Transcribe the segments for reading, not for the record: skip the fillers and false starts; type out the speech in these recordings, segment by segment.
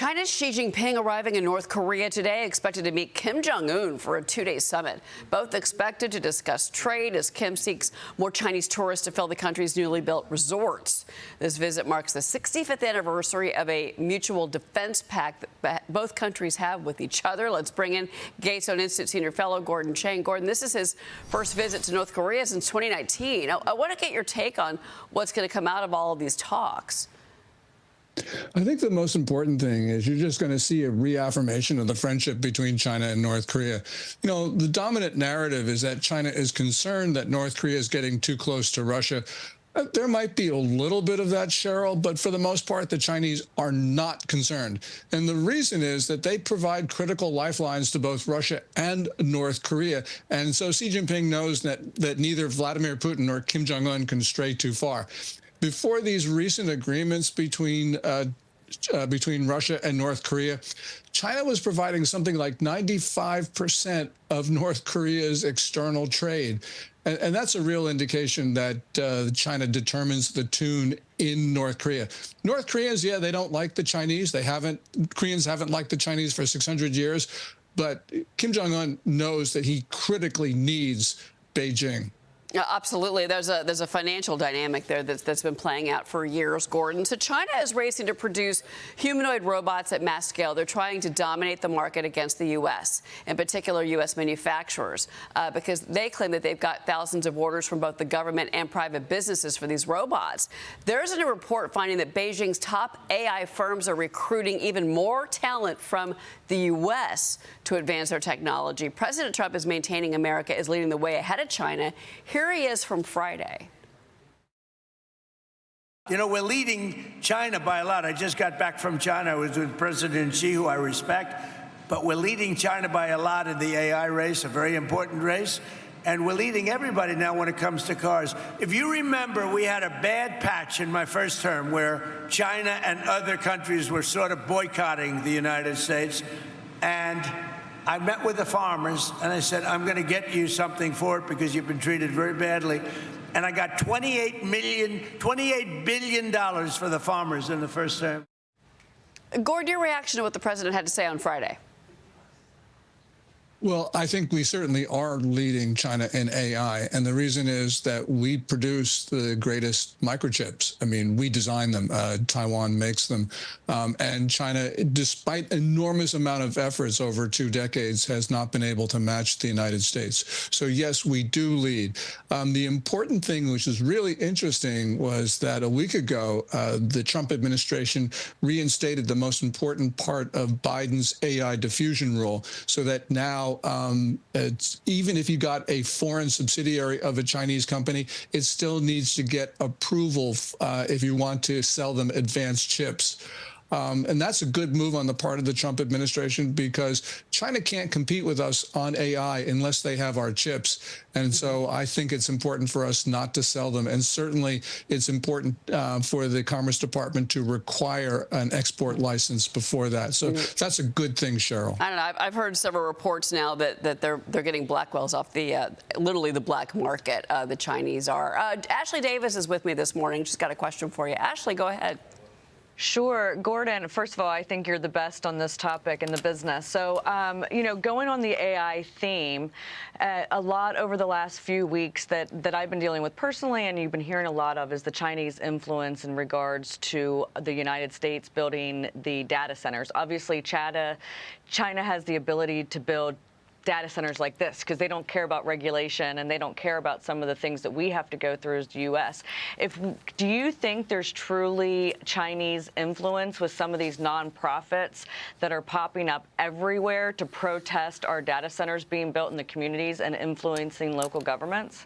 China's Xi Jinping arriving in North Korea today, expected to meet Kim Jong Un for a two-day summit. Both expected to discuss trade as Kim seeks more Chinese tourists to fill the country's newly built resorts. This visit marks the 65th anniversary of a mutual defense pact that both countries have with each other. Let's bring in GateStone Institute senior fellow Gordon Chang. Gordon, this is his first visit to North Korea since 2019. I want to get your take on what's going to come out of all of these talks. I think the most important thing is you're just going to see a reaffirmation of the friendship between China and North Korea. You know, the dominant narrative is that China is concerned that North Korea is getting too close to Russia. There might be a little bit of that, Cheryl, but for the most part, the Chinese are not concerned. And the reason is that they provide critical lifelines to both Russia and North Korea. And so Xi Jinping knows that neither Vladimir Putin nor Kim Jong Un can stray too far. Before these recent agreements between Russia and North Korea, China was providing something like 95% of North Korea's external trade. And that's a real indication that China determines the tune in North Korea. North Koreans, yeah, they don't like the Chinese. Koreans haven't liked the Chinese for 600 years. But Kim Jong Un knows that he critically needs Beijing. Yeah, absolutely. There's a financial dynamic there that's been playing out for years, Gordon. So China is racing to produce humanoid robots at mass scale. They're trying to dominate the market against the U.S., in particular U.S. manufacturers, because they claim that they've got thousands of orders from both the government and private businesses for these robots. There's a new report finding that Beijing's top AI firms are recruiting even more talent from the U.S. to advance their technology. President Trump is maintaining America is leading the way ahead of China. Here he is from Friday. You know, we're leading China by a lot. I just got back from China. I was with President Xi, who I respect. But we're leading China by a lot in the AI race, a very important race. And we're leading everybody now when it comes to cars. If you remember, we had a bad patch in my first term where China and other countries were sort of boycotting the United States. And I met with the farmers, and I said, I'm going to get you something for it because you've been treated very badly. And I got $28 billion for the farmers in the first term. Gordon, your reaction to what the president had to say on Friday? Well, I think we certainly are leading China in AI, and the reason is that we produce the greatest microchips. I mean, we design them. Taiwan makes them. And China, despite enormous amount of efforts over 2 decades, has not been able to match the United States. So, yes, we do lead. The important thing, which is really interesting, was that a week ago, the Trump administration reinstated the most important part of Biden's AI diffusion rule, so that now even if you got a foreign subsidiary of a Chinese company, it still needs to get approval if you want to sell them advanced chips. And that's a good move on the part of the Trump administration, because China can't compete with us on AI unless they have our chips. And so I think it's important for us not to sell them. And certainly it's important for the Commerce Department to require an export license before that. So that's a good thing, Cheryl. I don't know. I've heard several reports now that they're getting Blackwells off the literally the black market. The Chinese are. Ashley Davis is with me this morning. She's got a question for you. Ashley, go ahead. Sure. Gordon, first of all, I think you're the best on this topic in the business. So, you know, going on the AI theme, a lot over the last few weeks that I've been dealing with personally, and you've been hearing a lot of, is the Chinese influence in regards to the United States building the data centers. Obviously, China has the ability to build data centers like this because they don't care about regulation and they don't care about some of the things that we have to go through as the U.S. Do you think there's truly Chinese influence with some of these nonprofits that are popping up everywhere to protest our data centers being built in the communities and influencing local governments?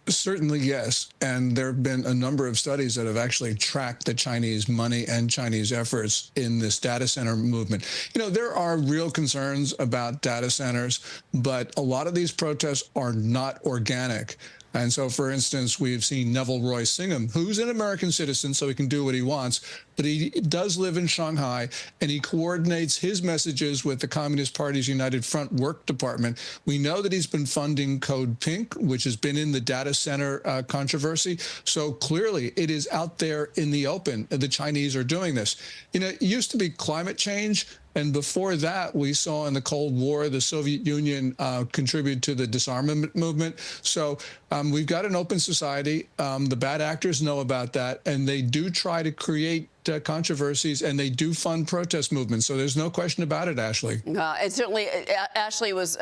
Certainly, yes. And there have been a number of studies that have actually tracked the Chinese money and Chinese efforts in this data center movement. You know, there are real concerns about data centers, but a lot of these protests are not organic. And so, for instance, we've seen Neville Roy Singham, who's an American citizen, so he can do what he wants, but he does live in Shanghai, and he coordinates his messages with the Communist Party's United Front Work Department. We know that he's been funding Code Pink, which has been in the data center controversy. So clearly it is out there in the open. The Chinese are doing this. You know, it used to be climate change. And before that, we saw in the Cold War, the Soviet Union contribute to the disarmament movement. So we've got an open society. The bad actors know about that, and they do try to create controversies, and they do fund protest movements. So there's no question about it, Ashley. And certainly, Ashley was,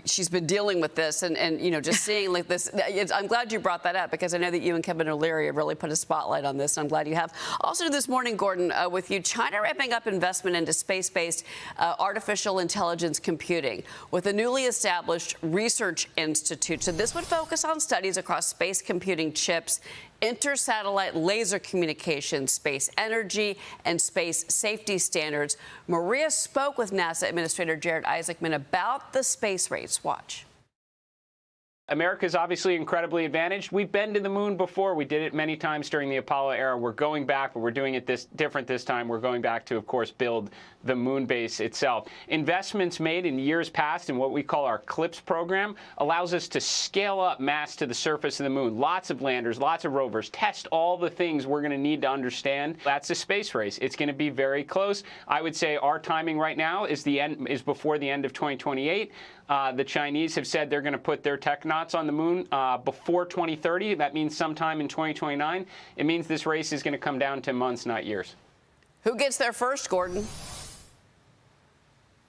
she's been dealing with this and you know, just seeing like this. I'm glad you brought that up because I know that you and Kevin O'Leary have really put a spotlight on this. And I'm glad you have. Also this morning, Gordon, with you, China ramping up investment into space-based artificial intelligence computing with a newly established research institute. So this would focus on studies across space computing chips, intersatellite laser communication, space energy, and space safety standards. Maria spoke with NASA Administrator Jared Isaacman about the space race. Watch. America is obviously incredibly advantaged. We've been to the moon before. We did it many times during the Apollo era. We're going back, but we're doing it different this time. We're going back to, of course, build the moon base itself. Investments made in years past in what we call our CLIPS program allows us to scale up mass to the surface of the moon. Lots of landers, lots of rovers, test all the things we're going to need to understand. That's a space race. It's going to be very close. I would say our timing right now is before the end of 2028. The Chinese have said they're going to put their technauts on the moon before 2030. That means sometime in 2029. It means this race is going to come down to months, not years. Who gets there first, Gordon?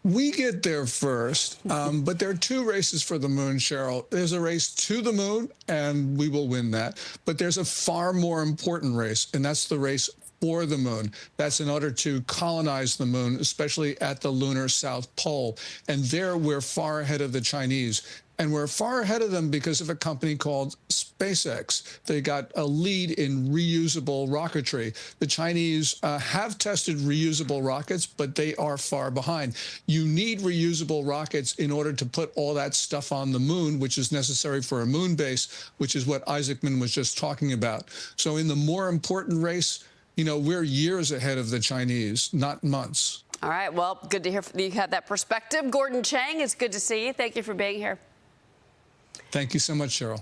We get there first, but there are two races for the moon, Cheryl. There's a race to the moon, and we will win that. But there's a far more important race, and that's the race for the moon. That's in order to colonize the moon, especially at the lunar South Pole. And there we're far ahead of the Chinese. And we're far ahead of them because of a company called SpaceX. They got a lead in reusable rocketry. The Chinese have tested reusable rockets, but they are far behind. You need reusable rockets in order to put all that stuff on the moon, which is necessary for a moon base, which is what Isaacman was just talking about. So in the more important race, you know, we're years ahead of the Chinese, not months. All right. Well, good to hear you have that perspective. Gordon Chang, it's good to see you. Thank you for being here. Thank you so much, Cheryl.